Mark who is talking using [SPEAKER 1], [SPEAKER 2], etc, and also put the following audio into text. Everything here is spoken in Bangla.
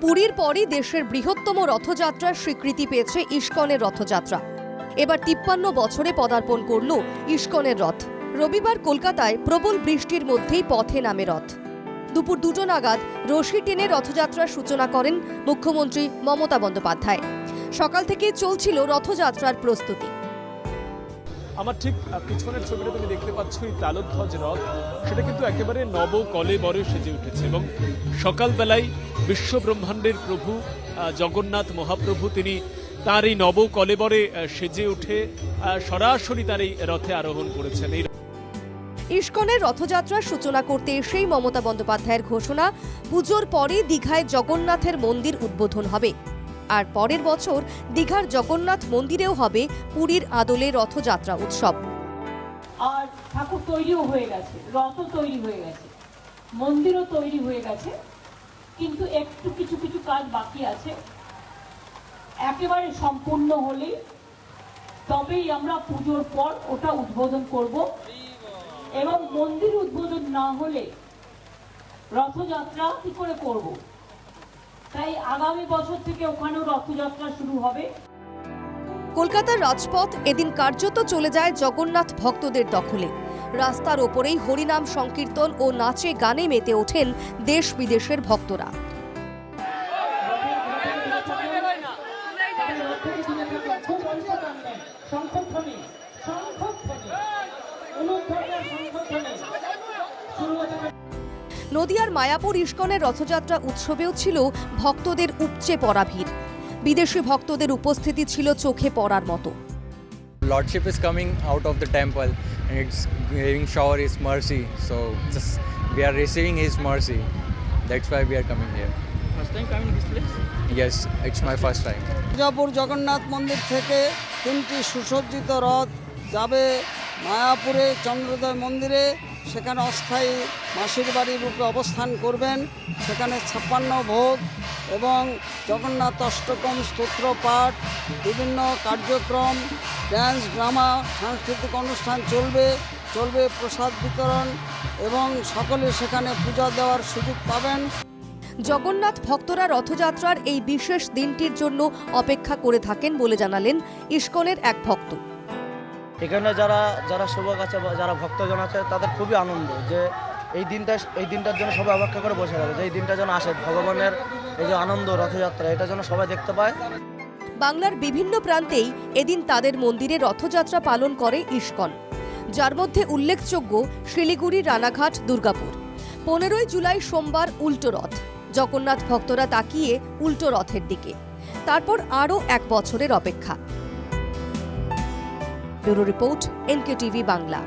[SPEAKER 1] পুরীর পরই দেশের বৃহত্তম রথযাত্রার স্বীকৃতি পেয়েছে ইস্কনের রথযাত্রা। এবার 53 বছরে পদার্পণ করল ইস্কনের রথ। রবিবার কলকাতায় প্রবল বৃষ্টির মধ্যেই পথে নামে রথ। দুপুর 2টো নাগাদ রশি টেনে রথযাত্রার সূচনা করেন মুখ্যমন্ত্রী মমতা বন্দ্যোপাধ্যায়। সকাল থেকে চলছিল রথযাত্রার প্রস্তুতি।
[SPEAKER 2] আমার ঠিক পিছনের ছবিটা তুমি দেখতে পাচ্ছ, এই তালধ্বজ রথ সেটা কিন্তু একেবারে নব কলেবরে সেজে উঠেছে এবং সকালবেলায় বিশ্ব ব্রহ্মাণ্ডের প্রভু জগন্নাথ মহাপ্রভু তিনি তার এই নব কলেবরে সেজে উঠে সরাসরি তার এই রথে আরোহণ করেছেন।
[SPEAKER 1] ইস্কনের রথযাত্রার সূচনা করতে এসেই মমতা বন্দ্যোপাধ্যায়ের ঘোষণা, পুজোর পরে দীঘায় জগন্নাথের মন্দির উদ্বোধন হবে। আর পরের বছর দীঘার জগন্নাথ মন্দিরেও হবে পুরীর আদলে রথযাত্রা উৎসব।
[SPEAKER 3] আর ঠাকুর তৈরিও হয়ে গেছে, রথও তৈরি হয়ে গেছে, মন্দিরও তৈরি হয়ে গেছে, কিন্তু একটু কিছু কিছু কাজ বাকি আছে। একেবারে সম্পূর্ণ হলে তবেই আমরা পুজোর পর ওটা উদ্বোধন করব, এবং মন্দির উদ্বোধন না হলে রথযাত্রা কি করে করব? তাই আগামী বছর থেকে ওখানেও রথযাত্রা শুরু হবে।
[SPEAKER 1] কলকাতার রাজপথ এদিন কার্যত চলে যায় জগন্নাথ ভক্তদের দখলে। রাস্তার ওপরেই হরিনাম সংকীর্তন ও নাচে গানে মেতে ওঠেন দেশ বিদেশের ভক্তরা। নদিয়ার মায়াপুর ইস্কনের রথযাত্রা উৎসবেও ছিল ভক্তদের উপচে পড়া ভিড়। বিদেশি ভক্তদের উপস্থিতি ছিল চোখে পড়ার মতো।
[SPEAKER 4] Lordship is coming out of the temple and it's giving shower His mercy. So just we are receiving His mercy. That's why we are coming here.
[SPEAKER 5] First time coming this place?
[SPEAKER 4] Yes, it's my first time.
[SPEAKER 6] Mirzapur Jagannath মন্দির থেকে 3টি সুসজ্জিত রথ যাবে মায়াপুরে চন্দ্রোদয় মন্দিরে। সেখানে অস্থায়ী মাসির বাড়ির রূপে অবস্থান করবেন। সেখানে 56 ভোগ এবং জগন্নাথ অষ্টকম স্তোত্র পাঠ, বিভিন্ন কার্যক্রম, ড্যান্স, ড্রামা, সাংস্কৃতিক অনুষ্ঠান চলবে প্রসাদ বিতরণ, এবং সকলে সেখানে পূজা দেওয়ার সুযোগ পাবেন।
[SPEAKER 1] জগন্নাথ ভক্তরা রথযাত্রার এই বিশেষ দিনটির জন্য অপেক্ষা করে থাকেন বলে জানালেন ইস্কনের এক ভক্ত।
[SPEAKER 5] এখানে যারা সেবক আছে, যারা ভক্তজন আছে, তাদের খুবই আনন্দ যে এই দিনটার জন্য সবাই অপেক্ষা করে বসে গেল, যে এই দিনটা যেন আসে, ভগবানের এই যে আনন্দ রথযাত্রা, এটা যেন সবাই দেখতে পায়।
[SPEAKER 1] বাংলার বিভিন্ন প্রান্তেই এদিন তাদের মন্দিরে রথযাত্রা পালন করে ইস্কন, যার মধ্যে উল্লেখযোগ্য শিলিগুড়ি, রানাঘাট, দুর্গাপুর। 15ই জুলাই সোমবার উল্টো রথ। জগন্নাথ ভক্তরা তাকিয়ে উল্টো রথের দিকে। তারপর আরও 1 বছরের অপেক্ষা। Bureau report, NKTV Bangla.